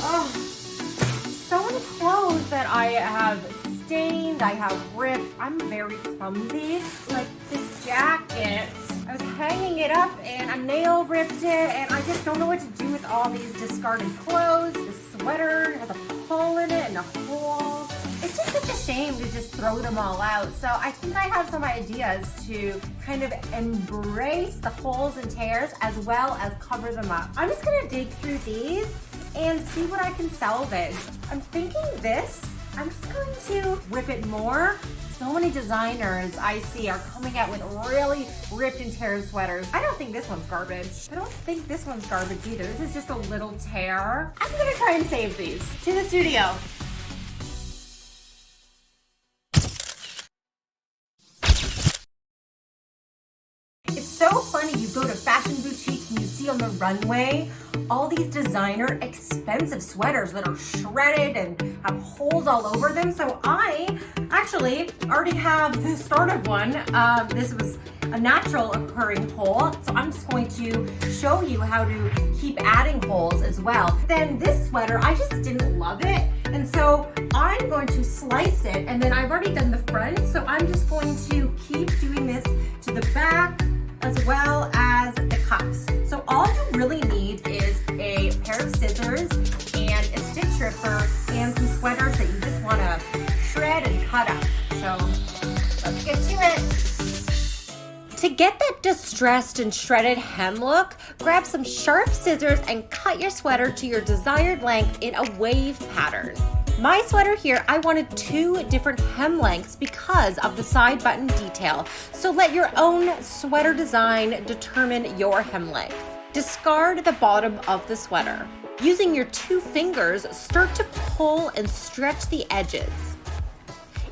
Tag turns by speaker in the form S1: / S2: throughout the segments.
S1: Oh, so many clothes that I have stained, I have ripped. I'm very clumsy. Like this jacket, I was hanging it up and a nail ripped it, and I just don't know what to do with all these discarded clothes. The sweater has a hole in it and a hole. It's just such a shame to just throw them all out. So I think I have some ideas to kind of embrace the holes and tears as well as cover them up. I'm just gonna dig through these and see what I can salvage. I'm thinking this, I'm just going to rip it more. So many designers I see are coming out with really ripped and teared sweaters. I don't think this one's garbage. I don't think this one's garbage either. This is just a little tear. I'm gonna try and save these. To the studio. It's so funny, you go to fashion boutiques and you see on the runway all these designer expensive sweaters that are shredded and have holes all over them. So I actually already have the start of one. This was a natural occurring hole. So I'm just going to show you how to keep adding holes as well. Then this sweater, I just didn't love it. And so I'm going to slice it, and then I've already done the front. So I'm just going to keep doing this to the back as well as the cuffs. So all you really need is a pair of scissors and a stitch ripper and some sweaters that you just want to shred and cut up. So let's get to it. To get that distressed and shredded hem look, grab some sharp scissors and cut your sweater to your desired length in a wave pattern. My sweater here, I wanted 2 different hem lengths because of the side button detail. So let your own sweater design determine your hem length. Discard the bottom of the sweater. Using your 2 fingers, start to pull and stretch the edges.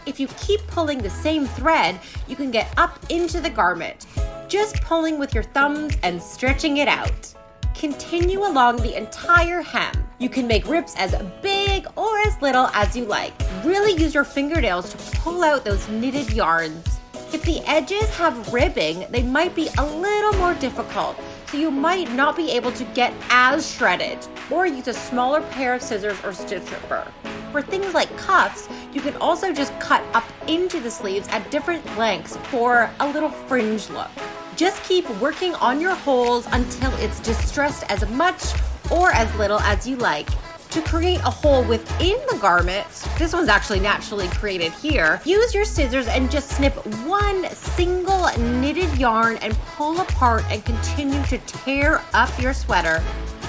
S1: If you keep pulling the same thread, you can get up into the garment. Just pulling with your thumbs and stretching it out. Continue along the entire hem. You can make rips as big or as little as you like. Really use your fingernails to pull out those knitted yarns. If the edges have ribbing, they might be a little more difficult, so you might not be able to get as shredded, or use a smaller pair of scissors or stitch ripper. For things like cuffs, you can also just cut up into the sleeves at different lengths for a little fringe look. Just keep working on your holes until it's distressed as much or as little as you like. To create a hole within the garment, this one's actually naturally created here, use your scissors and just snip one single knitted yarn and pull apart and continue to tear up your sweater.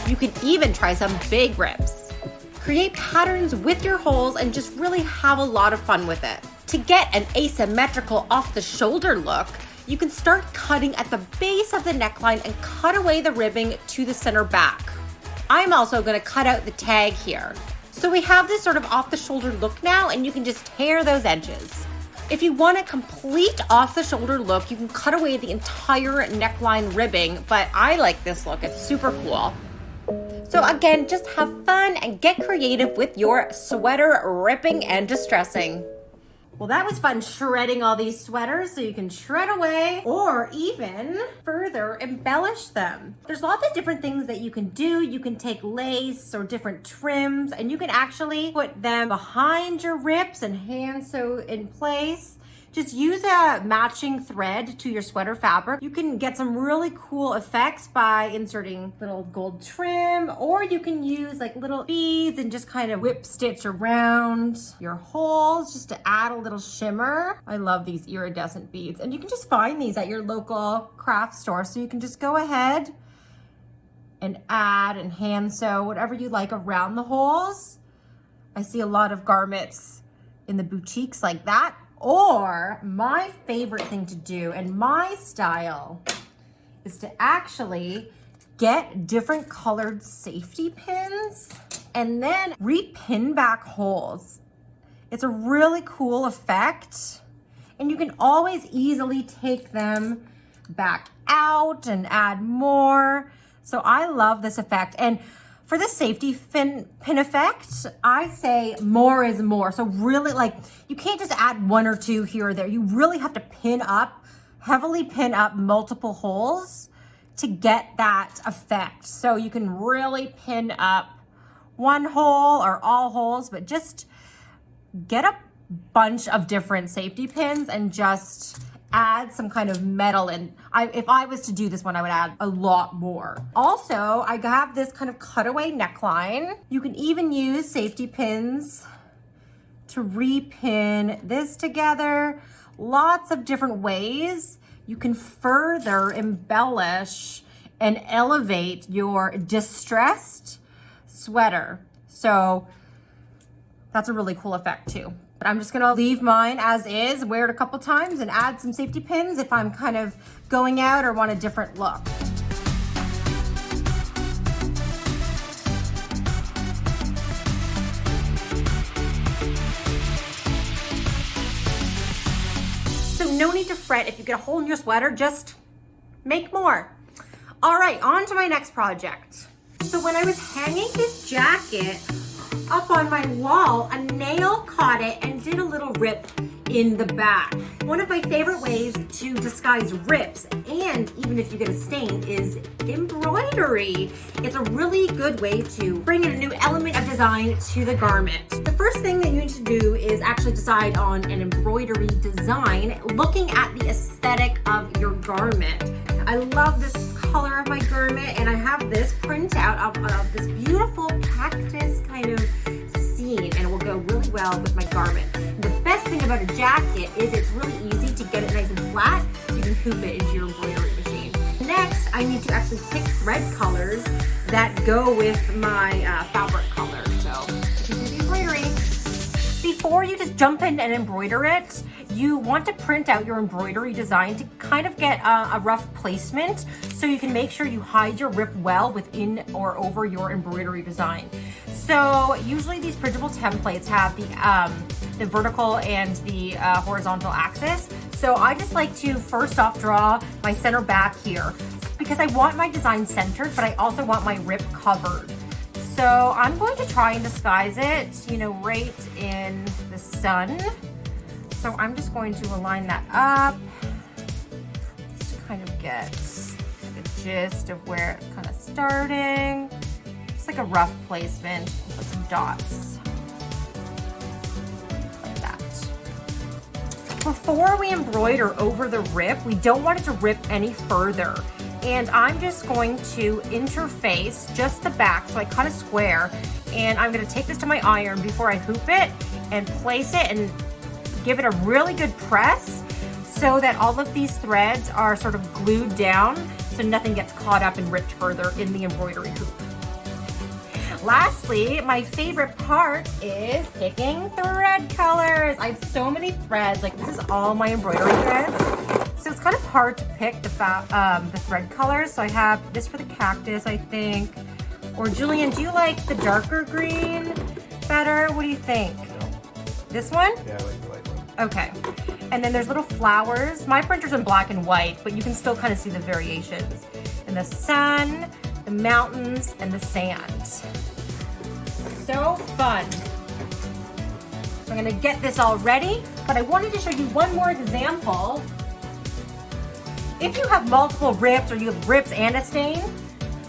S1: You can even try some big rips. Create patterns with your holes and just really have a lot of fun with it. To get an asymmetrical off the shoulder look, you can start cutting at the base of the neckline and cut away the ribbing to the center back. I'm also going to cut out the tag here. So we have this sort of off the shoulder look now, and you can just tear those edges. If you want a complete off the shoulder look, you can cut away the entire neckline ribbing, but I like this look. It's super cool. So again, just have fun and get creative with your sweater ripping and distressing. Well, that was fun shredding all these sweaters so you can shred away or even further embellish them. There's lots of different things that you can do. You can take lace or different trims and you can actually put them behind your rips and hand sew in place. Just use a matching thread to your sweater fabric. You can get some really cool effects by inserting little gold trim, or you can use like little beads and just kind of whip stitch around your holes just to add a little shimmer. I love these iridescent beads, and you can just find these at your local craft store. So you can just go ahead and add and hand sew whatever you like around the holes. I see a lot of garments in the boutiques like that. Or my favorite thing to do and my style is to actually get different colored safety pins and then repin back holes. It's a really cool effect, and you can always easily take them back out and add more. So I love this effect. And for the safety pin effect, I say more is more. So really, like, you can't just add 1 or 2 here or there. You really have to heavily pin up multiple holes to get that effect. So you can really pin up one hole or all holes, but just get a bunch of different safety pins and just add some kind of metal in. If I was to do this one, I would add a lot more. Also, I have this kind of cutaway neckline. You can even use safety pins to repin this together. Lots of different ways you can further embellish and elevate your distressed sweater. So that's a really cool effect too. But I'm just gonna leave mine as is, wear it a couple times and add some safety pins if I'm kind of going out or want a different look. So no need to fret if you get a hole in your sweater, just make more. All right, on to my next project. So when I was hanging this jacket up on my wall, a nail caught it and did a little rip in the back. One of my favorite ways to disguise rips, and even if you get a stain, is embroidery. It's a really good way to bring in a new element of design to the garment. The first thing that you need to do is actually decide on an embroidery design, looking at the aesthetic of your garment. I love this color of my garment, and I have this printout of this beautiful cactus kind of scene, and it will go really well with my garment. The best thing about a jacket is it's really easy to get it nice and flat, so you can hoop it into your embroidery machine. Next, I need to actually pick thread colors that go with my fabric color. So you can do the embroidery. Before you just jump in and embroider it, you want to print out your embroidery design to kind of get a rough placement, so you can make sure you hide your rip well within or over your embroidery design. So usually these printable templates have the vertical and the horizontal axis. So I just like to first off draw my center back here because I want my design centered, but I also want my rip covered. So I'm going to try and disguise it, you know, right in the sun. So I'm just going to align that up just to kind of get the gist of where it's kind of starting. It's like a rough placement with some dots like that. Before we embroider over the rip, we don't want it to rip any further. And I'm just going to interface just the back, so I cut a square, and I'm gonna take this to my iron before I hoop it and place it and give it a really good press so that all of these threads are sort of glued down so nothing gets caught up and ripped further in the embroidery hoop. Lastly, my favorite part is picking thread colors. I have so many threads, like this is all my embroidery threads. So it's kind of hard to pick the thread colors. So I have this for the cactus, I think. Or Julian, do you like the darker green better? What do you think? This one?
S2: Yeah, I like the light one.
S1: Okay. And then there's little flowers. My printer's in black and white, but you can still kind of see the variations. And the sun, the mountains, and the sand. So fun. So I'm gonna get this all ready, but I wanted to show you one more example. If you have multiple rips or you have rips and a stain,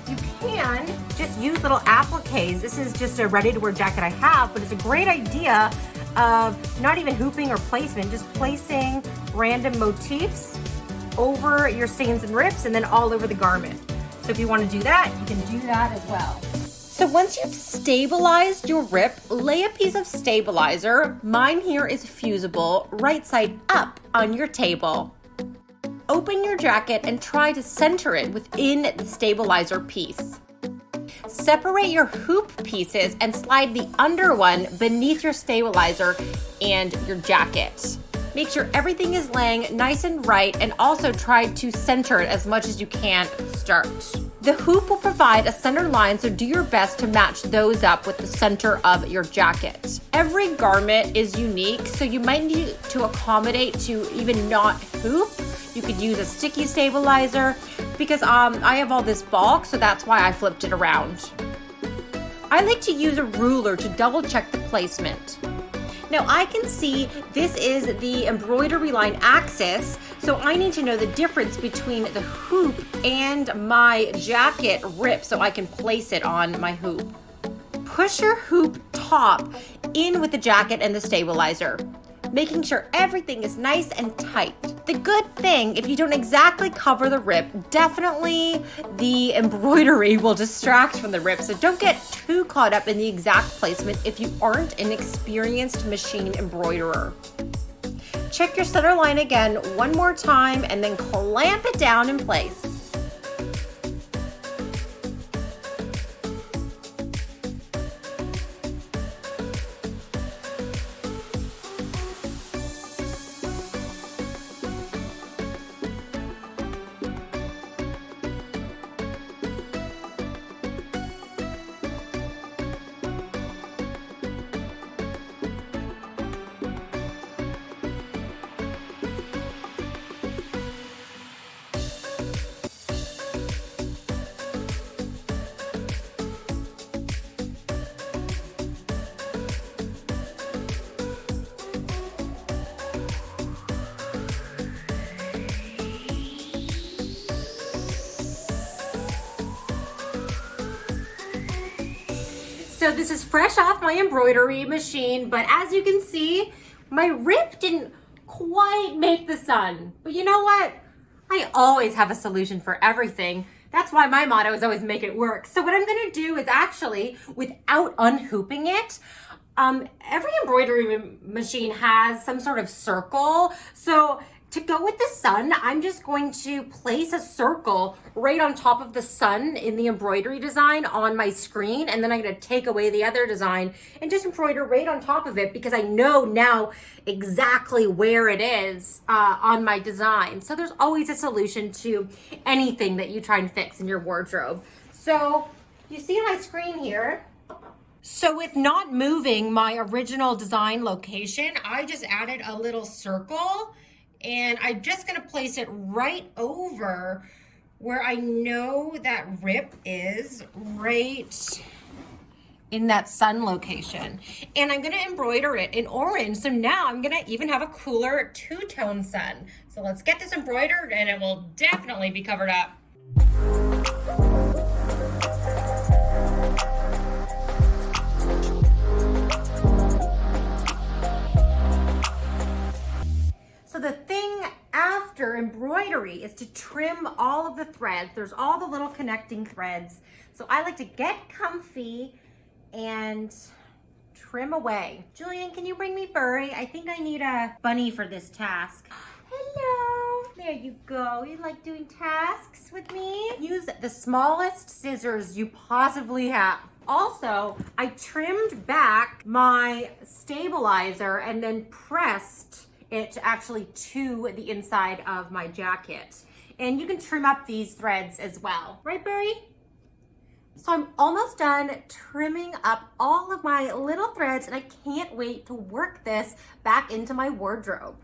S1: you can just use little appliques. This is just a ready-to-wear jacket I have, but it's a great idea of not even hooping or placement, just placing random motifs over your stains and rips and then all over the garment. So if you want to do that, you can do that as well. So once you've stabilized your rip, lay a piece of stabilizer, mine here is fusible, right side up on your table. Open your jacket and try to center it within the stabilizer piece. Separate your hoop pieces and slide the under one beneath your stabilizer and your jacket. Make sure everything is laying nice and right, and also try to center it as much as you can at the start. The hoop will provide a center line, so do your best to match those up with the center of your jacket. Every garment is unique, so you might need to accommodate to even not hoop. You could use a sticky stabilizer because I have all this bulk, so that's why I flipped it around. I like to use a ruler to double check the placement. Now I can see this is the embroidery line axis, so I need to know the difference between the hoop and my jacket rip so I can place it on my hoop. push your hoop top in with the jacket and the stabilizer, making sure everything is nice and tight. The good thing, if you don't exactly cover the rip, definitely the embroidery will distract from the rip, so don't get too caught up in the exact placement if you aren't an experienced machine embroiderer. Check your center line again one more time and then clamp it down in place. So this is fresh off my embroidery machine, but as you can see, my rip didn't quite make the sun. But you know what? I always have a solution for everything. That's why my motto is always make it work. So what I'm gonna do is actually, without unhooping it, every embroidery machine has some sort of circle. So to go with the sun, I'm just going to place a circle right on top of the sun in the embroidery design on my screen. And then I'm gonna take away the other design and just embroider right on top of it because I know now exactly where it is on my design. So there's always a solution to anything that you try and fix in your wardrobe. So you see on my screen here, so with not moving my original design location, I just added a little circle. And I'm just gonna place it right over where I know that rip is, right in that sun location. And I'm gonna embroider it in orange. So now I'm gonna even have a cooler two-tone sun. So let's get this embroidered and it will definitely be covered up. So the thing after embroidery is to trim all of the threads. There's all the little connecting threads. So I like to get comfy and trim away. Julian, can you bring me Burry? I think I need a bunny for this task. Hello, there you go. You like doing tasks with me? Use the smallest scissors you possibly have. Also, I trimmed back my stabilizer and then pressed it actually to the inside of my jacket. And you can trim up these threads as well. Right, Burry? So I'm almost done trimming up all of my little threads and I can't wait to work this back into my wardrobe.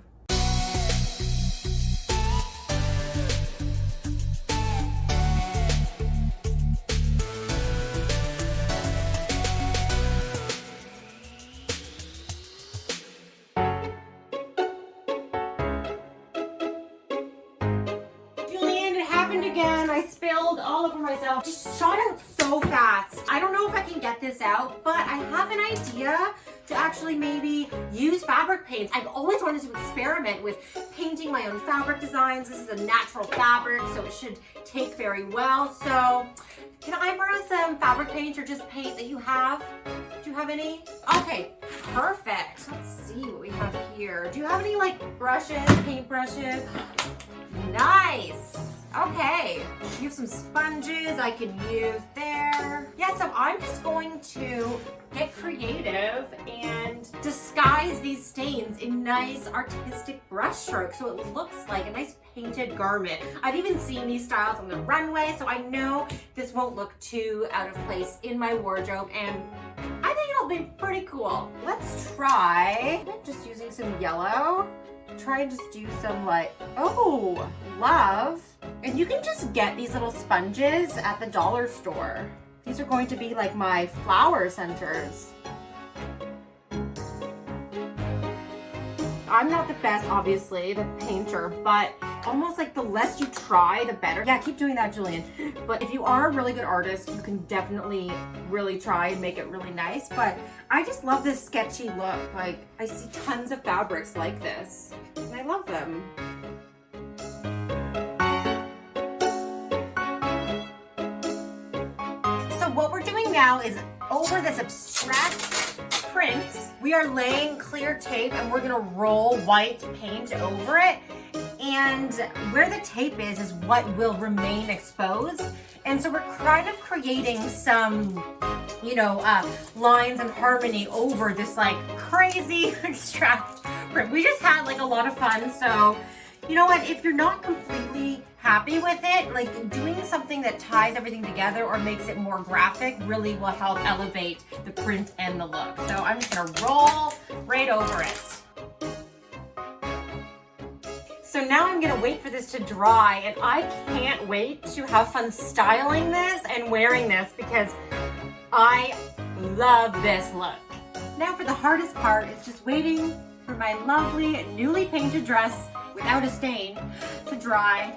S1: Again, I spilled all over myself. Just shot out so fast. I don't know if I can get this out, but I have an idea to actually maybe use fabric paints. I've always wanted to experiment with painting my own fabric designs. This is a natural fabric, so it should take very well. So can I borrow some fabric paint or just paint that you have? Do you have any? Okay, perfect. Let's see what we have here. Do you have any like brushes, paint brushes? Nice. Okay, you have some sponges I can use there. Yeah, so I'm just going to get creative and disguise these stains in nice artistic brush strokes so it looks like a nice painted garment. I've even seen these styles on the runway, so I know this won't look too out of place in my wardrobe, and I think it'll be pretty cool. Let's try just using some yellow. Try and just do some like, oh, love. And you can just get these little sponges at the dollar store. These are going to be like my flower centers. I'm not the best, obviously, the painter, but almost like the less you try, the better. Yeah, keep doing that, Julian. But if you are a really good artist, you can definitely really try and make it really nice. But I just love this sketchy look. Like, I see tons of fabrics like this, and I love them. So what we're doing now is over this abstract print, we are laying clear tape and we're gonna roll white paint over it. And where the tape is what will remain exposed. And so we're kind of creating some, you know, lines and harmony over this like crazy abstract print. We just had like a lot of fun. So, you know what, if you're not completely happy with it, like doing something that ties everything together or makes it more graphic really will help elevate the print and the look. So I'm just gonna roll right over it. So now I'm gonna wait for this to dry, and I can't wait to have fun styling this and wearing this because I love this look. Now for the hardest part, it's just waiting for my lovely newly painted dress without a stain to dry.